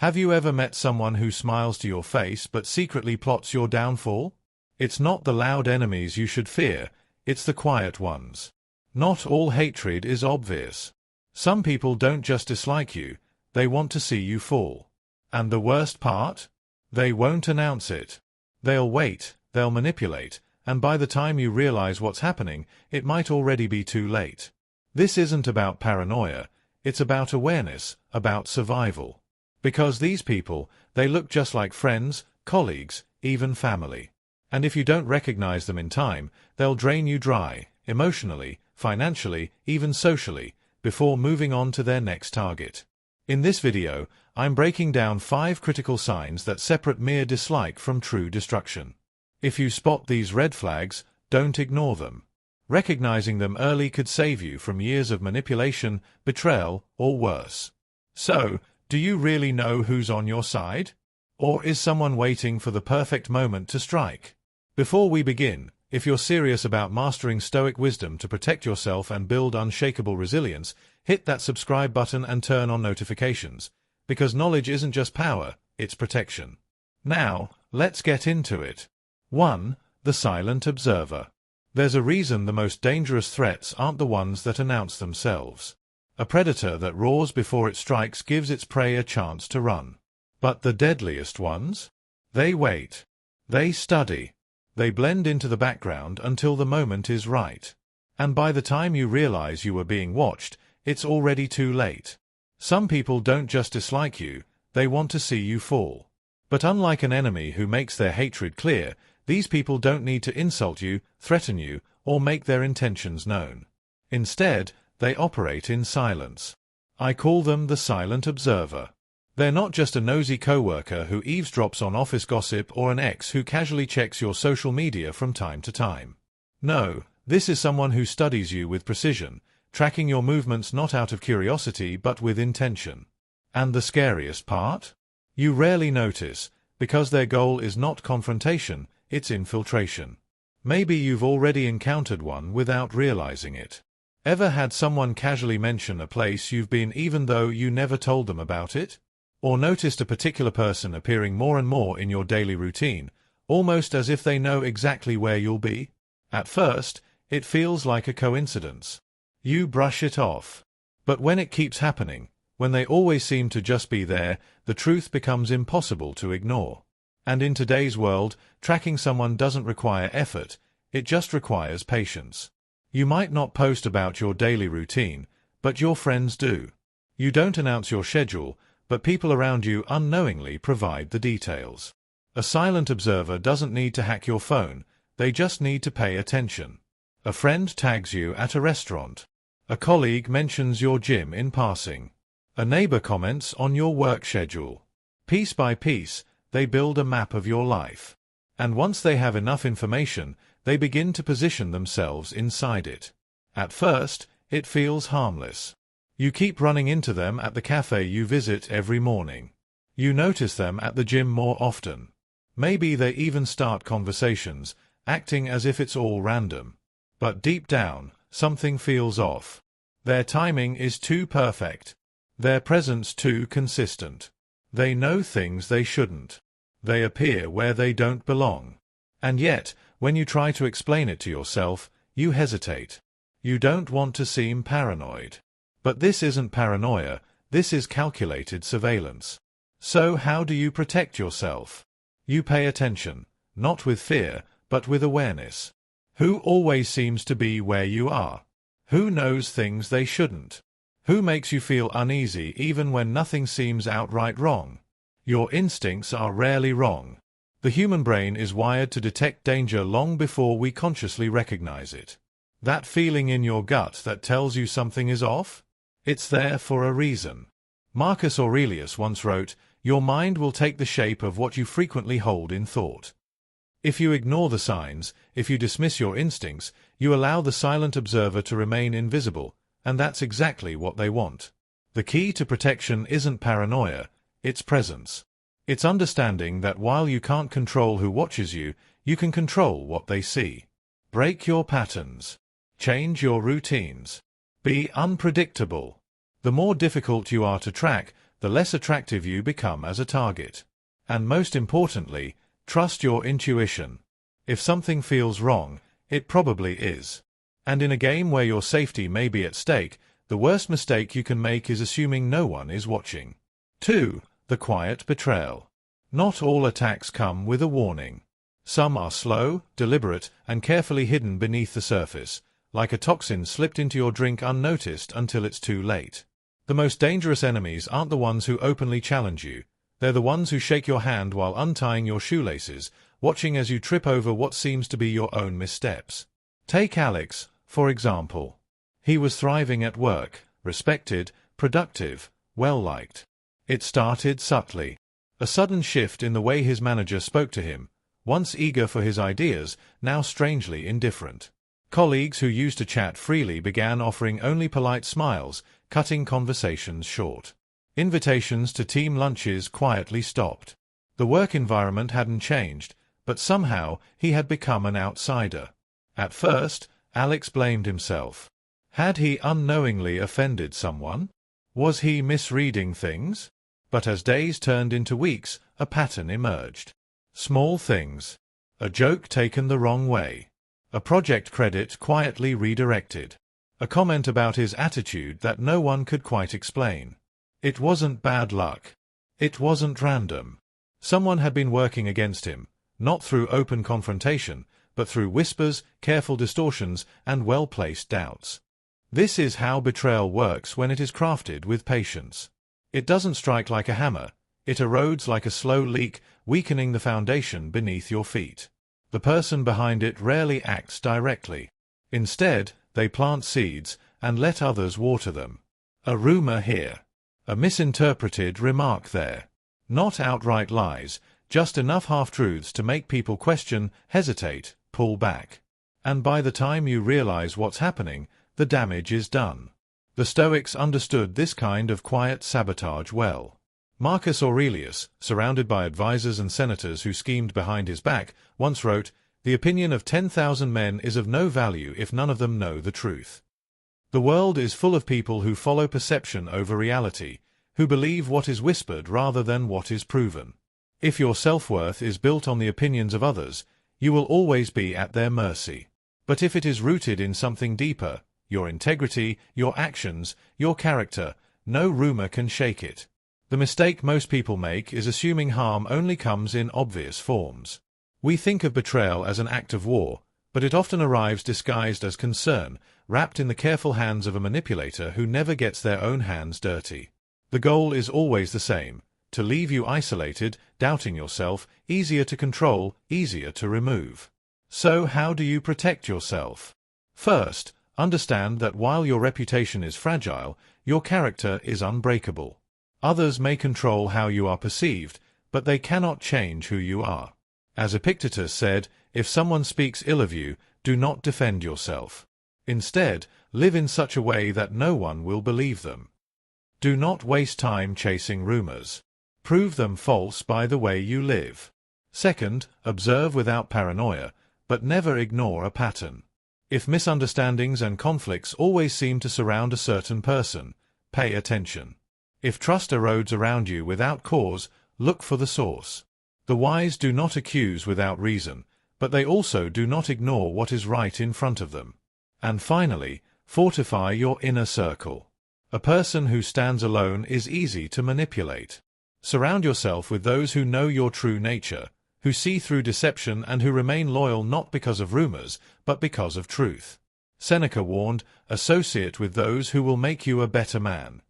Have you ever met someone who smiles to your face but secretly plots your downfall? It's not the loud enemies you should fear, it's the quiet ones. Not all hatred is obvious. Some people don't just dislike you, they want to see you fall. And the worst part? They won't announce it. They'll wait, they'll manipulate, and by the time you realize what's happening, it might already be too late. This isn't about paranoia, it's about awareness, about survival. Because these people, they look just like friends, colleagues, even family. And if you don't recognize them in time, they'll drain you dry, emotionally, financially, even socially, before moving on to their next target. In this video, I'm breaking down 5 critical signs that separate mere dislike from true destruction. If you spot these red flags, don't ignore them. Recognizing them early could save you from years of manipulation, betrayal, or worse. So, do you really know who's on your side? Or is someone waiting for the perfect moment to strike? Before we begin, if you're serious about mastering Stoic wisdom to protect yourself and build unshakable resilience, hit that subscribe button and turn on notifications, because knowledge isn't just power, it's protection. Now, let's get into it. 1. The silent observer. There's a reason the most dangerous threats aren't the ones that announce themselves. A predator that roars before it strikes gives its prey a chance to run. But the deadliest ones? They wait. They study. They blend into the background until the moment is right. And by the time you realize you were being watched, it's already too late. Some people don't just dislike you, they want to see you fall. But unlike an enemy who makes their hatred clear, these people don't need to insult you, threaten you, or make their intentions known. Instead, they operate in silence. I call them the silent observer. They're not just a nosy coworker who eavesdrops on office gossip or an ex who casually checks your social media from time to time. No, this is someone who studies you with precision, tracking your movements not out of curiosity but with intention. And the scariest part? You rarely notice, because their goal is not confrontation, it's infiltration. Maybe you've already encountered one without realizing it. Ever had someone casually mention a place you've been even though you never told them about it? Or noticed a particular person appearing more and more in your daily routine, almost as if they know exactly where you'll be? At first, it feels like a coincidence. You brush it off. But when it keeps happening, when they always seem to just be there, the truth becomes impossible to ignore. And in today's world, tracking someone doesn't require effort, it just requires patience. You might not post about your daily routine, but your friends do. You don't announce your schedule, but people around you unknowingly provide the details. A silent observer doesn't need to hack your phone, they just need to pay attention. A friend tags you at a restaurant. A colleague mentions your gym in passing. A neighbor comments on your work schedule. Piece by piece, they build a map of your life. And once they have enough information, they begin to position themselves inside it. At first, it feels harmless. You keep running into them at the cafe you visit every morning. You notice them at the gym more often. Maybe they even start conversations, acting as if it's all random. But deep down, something feels off. Their timing is too perfect. Their presence too consistent. They know things they shouldn't. They appear where they don't belong. And yet, when you try to explain it to yourself, you hesitate. You don't want to seem paranoid. But this isn't paranoia, this is calculated surveillance. So how do you protect yourself? You pay attention, not with fear, but with awareness. Who always seems to be where you are? Who knows things they shouldn't? Who makes you feel uneasy even when nothing seems outright wrong? Your instincts are rarely wrong. The human brain is wired to detect danger long before we consciously recognize it. That feeling in your gut that tells you something is off? It's there for a reason. Marcus Aurelius once wrote, "Your mind will take the shape of what you frequently hold in thought." If you ignore the signs, if you dismiss your instincts, you allow the silent observer to remain invisible, and that's exactly what they want. The key to protection isn't paranoia, it's presence. It's understanding that while you can't control who watches you, you can control what they see. Break your patterns. Change your routines. Be unpredictable. The more difficult you are to track, the less attractive you become as a target. And most importantly, trust your intuition. If something feels wrong, it probably is. And in a game where your safety may be at stake, the worst mistake you can make is assuming no one is watching. 2. The quiet betrayal. Not all attacks come with a warning. Some are slow, deliberate, and carefully hidden beneath the surface, like a toxin slipped into your drink unnoticed until it's too late. The most dangerous enemies aren't the ones who openly challenge you. They're the ones who shake your hand while untying your shoelaces, watching as you trip over what seems to be your own missteps. Take Alex, for example. He was thriving at work, respected, productive, well-liked. It started subtly. A sudden shift in the way his manager spoke to him, once eager for his ideas, now strangely indifferent. Colleagues who used to chat freely began offering only polite smiles, cutting conversations short. Invitations to team lunches quietly stopped. The work environment hadn't changed, but somehow he had become an outsider. At first, Alex blamed himself. Had he unknowingly offended someone? Was he misreading things? But as days turned into weeks, a pattern emerged. Small things. A joke taken the wrong way. A project credit quietly redirected. A comment about his attitude that no one could quite explain. It wasn't bad luck. It wasn't random. Someone had been working against him, not through open confrontation, but through whispers, careful distortions, and well-placed doubts. This is how betrayal works when it is crafted with patience. It doesn't strike like a hammer. It erodes like a slow leak, weakening the foundation beneath your feet. The person behind it rarely acts directly. Instead, they plant seeds and let others water them. A rumor here. A misinterpreted remark there. Not outright lies, just enough half-truths to make people question, hesitate, pull back. And by the time you realize what's happening, the damage is done. The Stoics understood this kind of quiet sabotage well. Marcus Aurelius, surrounded by advisors and senators who schemed behind his back, once wrote, "The opinion of 10,000 men is of no value if none of them know the truth." The world is full of people who follow perception over reality, who believe what is whispered rather than what is proven. If your self-worth is built on the opinions of others, you will always be at their mercy. But if it is rooted in something deeper, your integrity, your actions, your character, no rumor can shake it. The mistake most people make is assuming harm only comes in obvious forms. We think of betrayal as an act of war, but it often arrives disguised as concern, wrapped in the careful hands of a manipulator who never gets their own hands dirty. The goal is always the same: to leave you isolated, doubting yourself, easier to control, easier to remove. So how do you protect yourself? First, understand that while your reputation is fragile, your character is unbreakable. Others may control how you are perceived, but they cannot change who you are. As Epictetus said, if someone speaks ill of you, do not defend yourself. Instead, live in such a way that no one will believe them. Do not waste time chasing rumors. Prove them false by the way you live. Second, observe without paranoia, but never ignore a pattern. If misunderstandings and conflicts always seem to surround a certain person, pay attention. If trust erodes around you without cause, look for the source. The wise do not accuse without reason, but they also do not ignore what is right in front of them. And finally, fortify your inner circle. A person who stands alone is easy to manipulate. Surround yourself with those who know your true nature, who see through deception and who remain loyal not because of rumors, but because of truth. Seneca warned, "Associate with those who will make you a better man."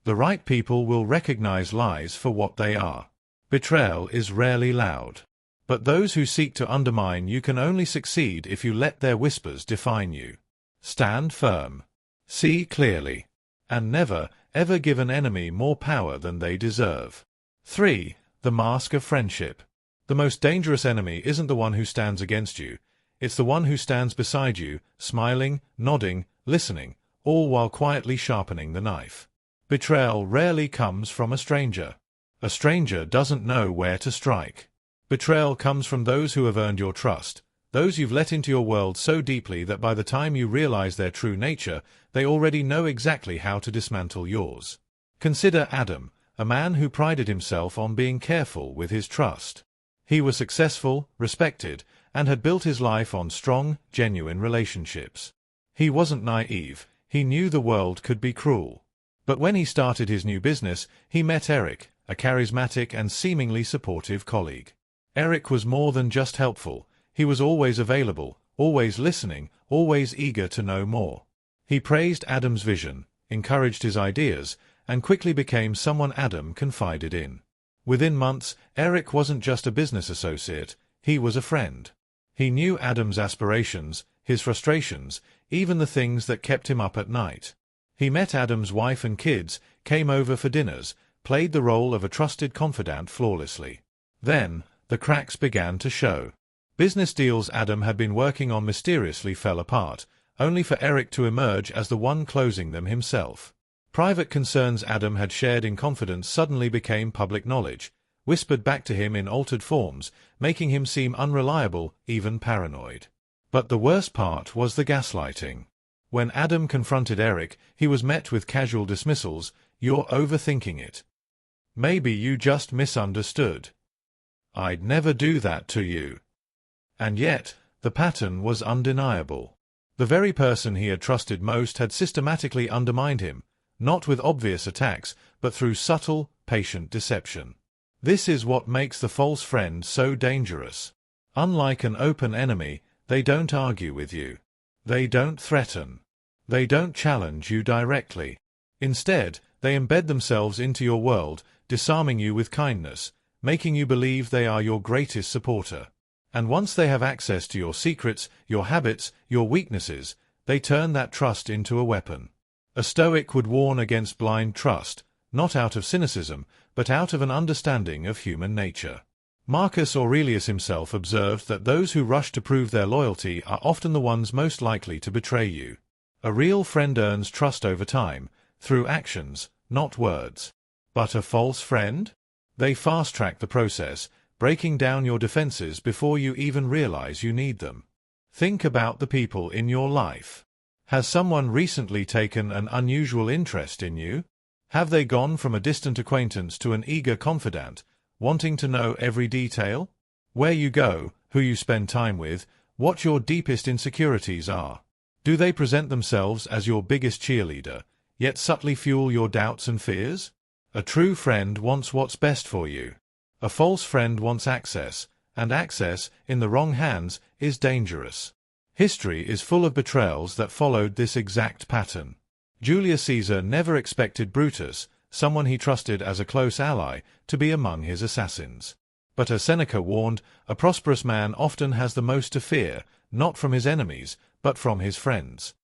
The right people will recognize lies for what they are. Betrayal is rarely loud. But those who seek to undermine you can only succeed if you let their whispers define you. Stand firm. See clearly. And never, ever give an enemy more power than they deserve. 3. The mask of friendship. The most dangerous enemy isn't the one who stands against you. It's the one who stands beside you, smiling, nodding, listening, all while quietly sharpening the knife. Betrayal rarely comes from a stranger. A stranger doesn't know where to strike. Betrayal comes from those who have earned your trust, those you've let into your world so deeply that by the time you realize their true nature, they already know exactly how to dismantle yours. Consider Adam, a man who prided himself on being careful with his trust. He was successful, respected, and had built his life on strong, genuine relationships. He wasn't naive, he knew the world could be cruel. But when he started his new business, he met Eric, a charismatic and seemingly supportive colleague. Eric was more than just helpful, he was always available, always listening, always eager to know more. He praised Adam's vision, encouraged his ideas, and quickly became someone Adam confided in. Within months, Eric wasn't just a business associate, he was a friend. He knew Adam's aspirations, his frustrations, even the things that kept him up at night. He met Adam's wife and kids, came over for dinners, played the role of a trusted confidant flawlessly. Then, the cracks began to show. Business deals Adam had been working on mysteriously fell apart, only for Eric to emerge as the one closing them himself. Private concerns Adam had shared in confidence suddenly became public knowledge, whispered back to him in altered forms, making him seem unreliable, even paranoid. But the worst part was the gaslighting. When Adam confronted Eric, he was met with casual dismissals. "You're overthinking it. Maybe you just misunderstood. I'd never do that to you." And yet, the pattern was undeniable. The very person he had trusted most had systematically undermined him, not with obvious attacks, but through subtle, patient deception. This is what makes the false friend so dangerous. Unlike an open enemy, they don't argue with you. They don't threaten. They don't challenge you directly. Instead, they embed themselves into your world, disarming you with kindness, making you believe they are your greatest supporter. And once they have access to your secrets, your habits, your weaknesses, they turn that trust into a weapon. A Stoic would warn against blind trust, not out of cynicism, but out of an understanding of human nature. Marcus Aurelius himself observed that those who rush to prove their loyalty are often the ones most likely to betray you. A real friend earns trust over time, through actions, not words. But a false friend? They fast-track the process, breaking down your defenses before you even realize you need them. Think about the people in your life. Has someone recently taken an unusual interest in you? Have they gone from a distant acquaintance to an eager confidant, wanting to know every detail? Where you go, who you spend time with, what your deepest insecurities are. Do they present themselves as your biggest cheerleader, yet subtly fuel your doubts and fears? A true friend wants what's best for you. A false friend wants access, and access, in the wrong hands, is dangerous. History is full of betrayals that followed this exact pattern. Julius Caesar never expected Brutus, someone he trusted as a close ally, to be among his assassins. But as Seneca warned, a prosperous man often has the most to fear, not from his enemies, but from his friends.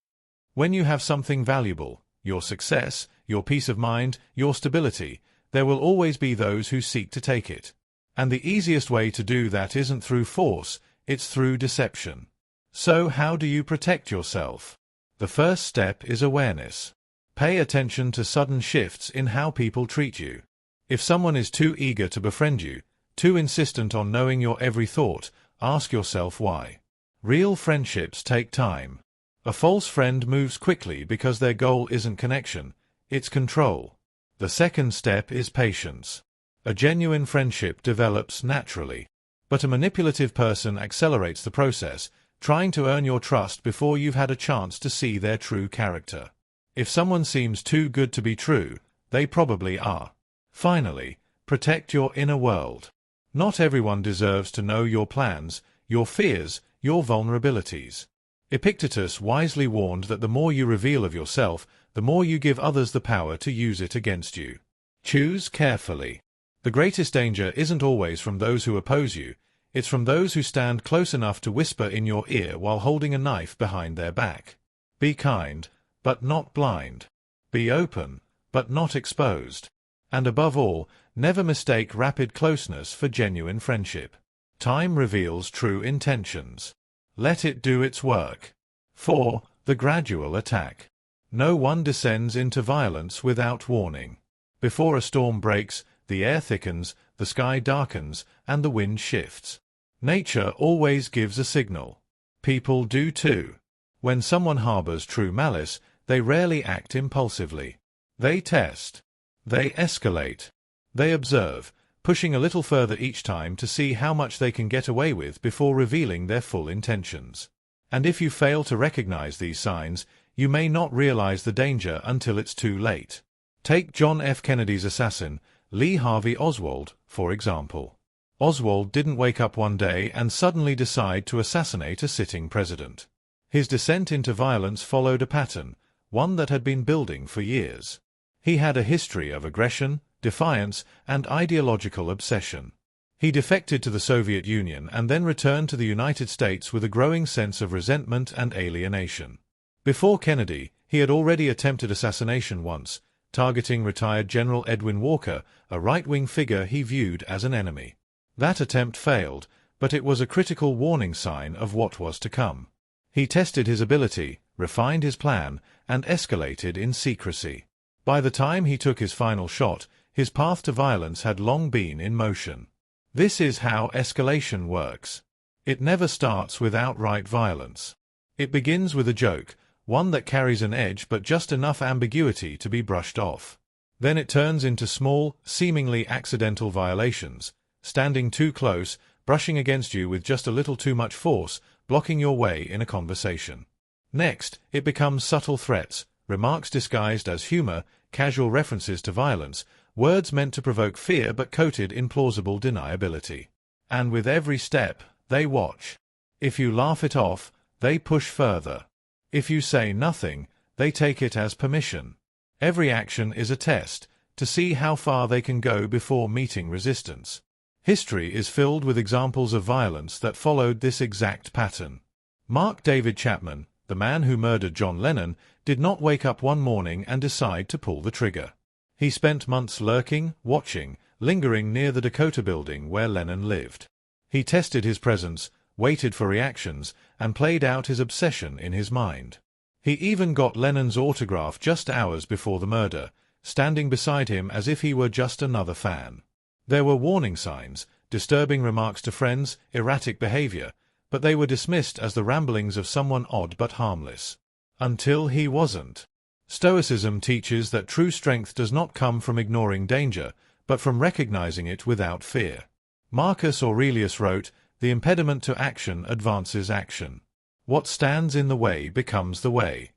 When you have something valuable, your success, your peace of mind, your stability, there will always be those who seek to take it. And the easiest way to do that isn't through force, it's through deception. So how do you protect yourself? The first step is awareness. Pay attention to sudden shifts in how people treat you. If someone is too eager to befriend you, too insistent on knowing your every thought, ask yourself why. Real friendships take time. A false friend moves quickly because their goal isn't connection, it's control. The second step is patience. A genuine friendship develops naturally. But a manipulative person accelerates the process, trying to earn your trust before you've had a chance to see their true character. If someone seems too good to be true, they probably are. Finally, protect your inner world. Not everyone deserves to know your plans, your fears, your vulnerabilities. Epictetus wisely warned that the more you reveal of yourself, the more you give others the power to use it against you. Choose carefully. The greatest danger isn't always from those who oppose you, it's from those who stand close enough to whisper in your ear while holding a knife behind their back. Be kind, but not blind. Be open, but not exposed. And above all, never mistake rapid closeness for genuine friendship. Time reveals true intentions. Let it do its work. 4. The gradual attack. No one descends into violence without warning. Before a storm breaks, the air thickens, the sky darkens, and the wind shifts. Nature always gives a signal. People do too. When someone harbors true malice, they rarely act impulsively. They test. They escalate. They observe, pushing a little further each time to see how much they can get away with before revealing their full intentions. And if you fail to recognize these signs, you may not realize the danger until it's too late. Take John F. Kennedy's assassin, Lee Harvey Oswald, for example. Oswald didn't wake up one day and suddenly decide to assassinate a sitting president. His descent into violence followed a pattern, one that had been building for years. He had a history of aggression, defiance, and ideological obsession. He defected to the Soviet Union and then returned to the United States with a growing sense of resentment and alienation. Before Kennedy, he had already attempted assassination once, targeting retired General Edwin Walker, a right-wing figure he viewed as an enemy. That attempt failed, but it was a critical warning sign of what was to come. He tested his ability, refined his plan, and escalated in secrecy. By the time he took his final shot, his path to violence had long been in motion. This is how escalation works. It never starts with outright violence. It begins with a joke, one that carries an edge but just enough ambiguity to be brushed off. Then it turns into small, seemingly accidental violations, standing too close, brushing against you with just a little too much force, blocking your way in a conversation. Next, it becomes subtle threats, remarks disguised as humor, casual references to violence, words meant to provoke fear but coated in plausible deniability. And with every step, they watch. If you laugh it off, they push further. If you say nothing, they take it as permission. Every action is a test, to see how far they can go before meeting resistance. History is filled with examples of violence that followed this exact pattern. Mark David Chapman, the man who murdered John Lennon, did not wake up one morning and decide to pull the trigger. He spent months lurking, watching, lingering near the Dakota building where Lennon lived. He tested his presence, waited for reactions, and played out his obsession in his mind. He even got Lennon's autograph just hours before the murder, standing beside him as if he were just another fan. There were warning signs, disturbing remarks to friends, erratic behavior, but they were dismissed as the ramblings of someone odd but harmless. Until he wasn't. Stoicism teaches that true strength does not come from ignoring danger, but from recognizing it without fear. Marcus Aurelius wrote, "The impediment to action advances action. What stands in the way becomes the way."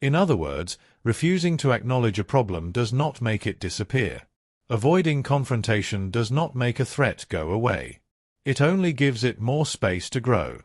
In other words, refusing to acknowledge a problem does not make it disappear. Avoiding confrontation does not make a threat go away. It only gives it more space to grow.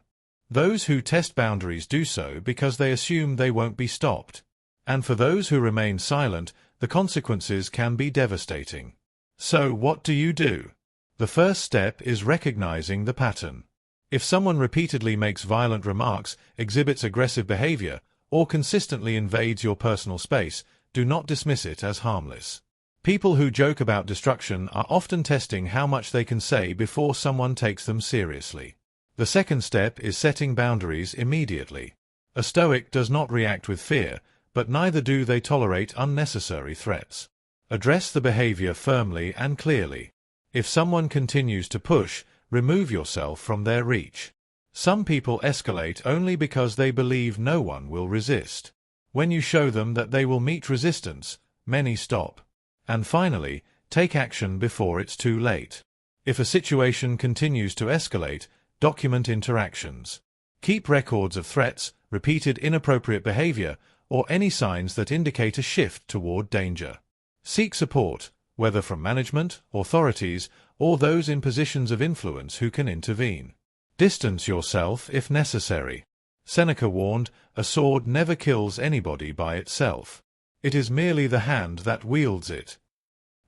Those who test boundaries do so because they assume they won't be stopped. And for those who remain silent, the consequences can be devastating. So what do? The first step is recognizing the pattern. If someone repeatedly makes violent remarks, exhibits aggressive behavior, or consistently invades your personal space, do not dismiss it as harmless. People who joke about destruction are often testing how much they can say before someone takes them seriously. The second step is setting boundaries immediately. A Stoic does not react with fear, but neither do they tolerate unnecessary threats. Address the behavior firmly and clearly. If someone continues to push, remove yourself from their reach. Some people escalate only because they believe no one will resist. When you show them that they will meet resistance, many stop. And finally, take action before it's too late. If a situation continues to escalate, document interactions. Keep records of threats, repeated inappropriate behavior, or any signs that indicate a shift toward danger. Seek support, whether from management, authorities, or those in positions of influence who can intervene. Distance yourself if necessary. Seneca warned, "A sword never kills anybody by itself. It is merely the hand that wields it."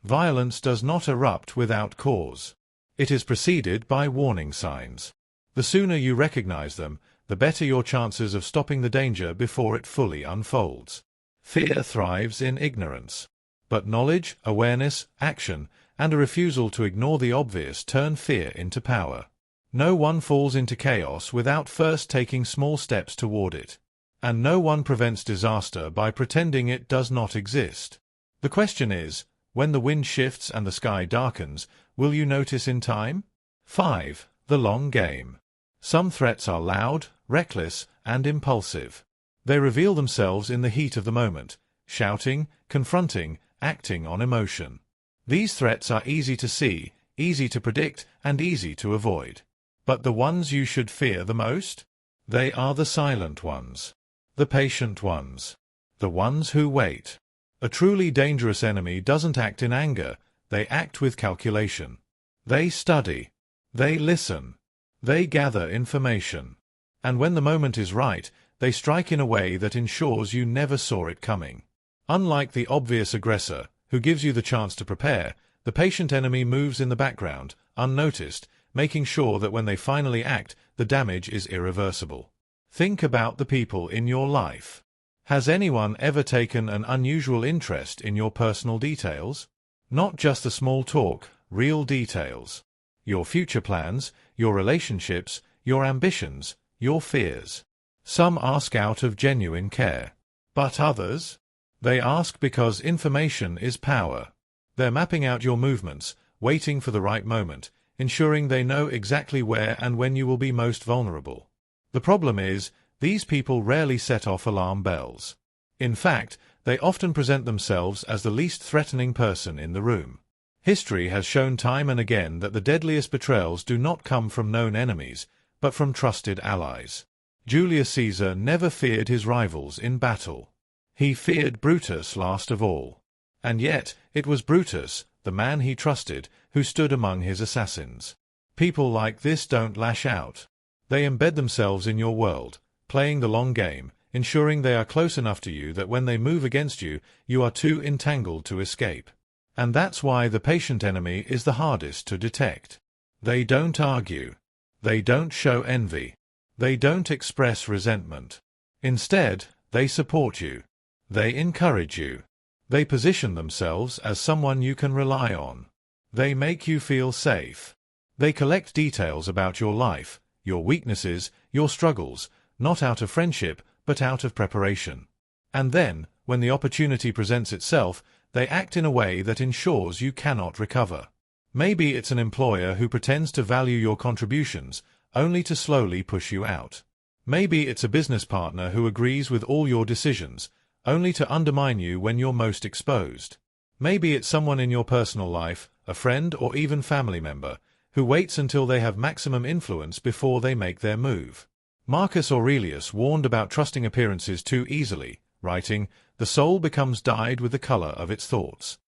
Violence does not erupt without cause. It is preceded by warning signs. The sooner you recognize them, the better your chances of stopping the danger before it fully unfolds. Fear thrives in ignorance. But knowledge, awareness, action, and a refusal to ignore the obvious turn fear into power. No one falls into chaos without first taking small steps toward it. And no one prevents disaster by pretending it does not exist. The question is, when the wind shifts and the sky darkens, will you notice in time? 5. The long game. Some threats are loud, reckless, and impulsive. They reveal themselves in the heat of the moment, shouting, confronting, acting on emotion. These threats are easy to see, easy to predict, and easy to avoid. But the ones you should fear the most? They are the silent ones. The patient ones. The ones who wait. A truly dangerous enemy doesn't act in anger, they act with calculation. They study. They listen. They gather information. And when the moment is right, they strike in a way that ensures you never saw it coming. Unlike the obvious aggressor, who gives you the chance to prepare, the patient enemy moves in the background, unnoticed, making sure that when they finally act, the damage is irreversible. Think about the people in your life. Has anyone ever taken an unusual interest in your personal details? Not just the small talk, real details. Your future plans, your relationships, your ambitions, your fears. Some ask out of genuine care. But others? They ask because information is power. They're mapping out your movements, waiting for the right moment, ensuring they know exactly where and when you will be most vulnerable. The problem is, these people rarely set off alarm bells. In fact, they often present themselves as the least threatening person in the room. History has shown time and again that the deadliest betrayals do not come from known enemies, but from trusted allies. Julius Caesar never feared his rivals in battle. He feared Brutus last of all. And yet, it was Brutus, the man he trusted, who stood among his assassins. People like this don't lash out. They embed themselves in your world, playing the long game, ensuring they are close enough to you that when they move against you, you are too entangled to escape. And that's why the patient enemy is the hardest to detect. They don't argue. They don't show envy. They don't express resentment. Instead, they support you. They encourage you. They position themselves as someone you can rely on. They make you feel safe. They collect details about your life, your weaknesses, your struggles, not out of friendship, but out of preparation. And then, when the opportunity presents itself, they act in a way that ensures you cannot recover. Maybe it's an employer who pretends to value your contributions, only to slowly push you out. Maybe it's a business partner who agrees with all your decisions, only to undermine you when you're most exposed. Maybe it's someone in your personal life, a friend or even family member, who waits until they have maximum influence before they make their move. Marcus Aurelius warned about trusting appearances too easily, writing, "The soul becomes dyed with the color of its thoughts."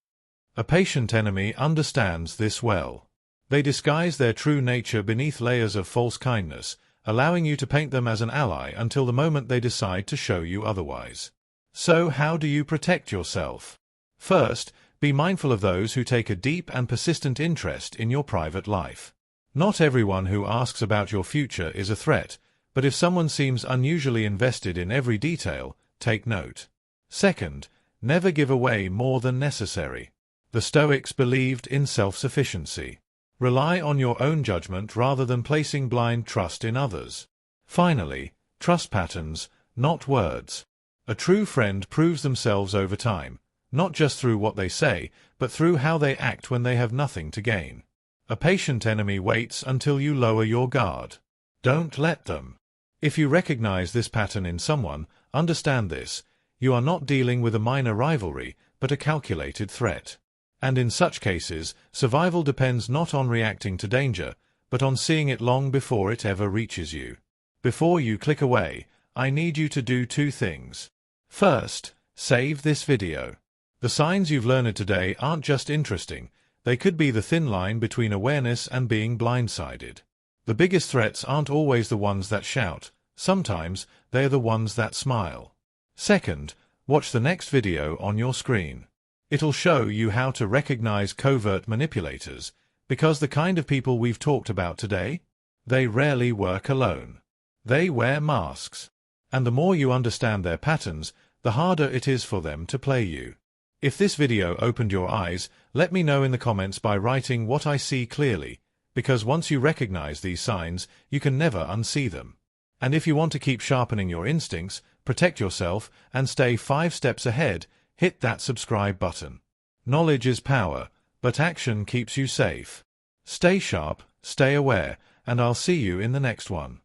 A patient enemy understands this well. They disguise their true nature beneath layers of false kindness, allowing you to paint them as an ally until the moment they decide to show you otherwise. So how do you protect yourself? First, be mindful of those who take a deep and persistent interest in your private life. Not everyone who asks about your future is a threat, but if someone seems unusually invested in every detail, take note. Second, never give away more than necessary. The Stoics believed in self-sufficiency. Rely on your own judgment rather than placing blind trust in others. Finally, trust patterns, not words. A true friend proves themselves over time, not just through what they say, but through how they act when they have nothing to gain. A patient enemy waits until you lower your guard. Don't let them. If you recognize this pattern in someone, understand this: you are not dealing with a minor rivalry, but a calculated threat. And in such cases, survival depends not on reacting to danger, but on seeing it long before it ever reaches you. Before you click away, I need you to do two things. First, save this video. The signs you've learned today aren't just interesting, they could be the thin line between awareness and being blindsided. The biggest threats aren't always the ones that shout, sometimes they're the ones that smile. Second, watch the next video on your screen. It'll show you how to recognize covert manipulators, because the kind of people we've talked about today, they rarely work alone. They wear masks. And the more you understand their patterns, the harder it is for them to play you. If this video opened your eyes, let me know in the comments by writing "what I see clearly," because once you recognize these signs, you can never unsee them. And if you want to keep sharpening your instincts, protect yourself, and stay 5 steps ahead, hit that subscribe button. Knowledge is power, but action keeps you safe. Stay sharp, stay aware, and I'll see you in the next one.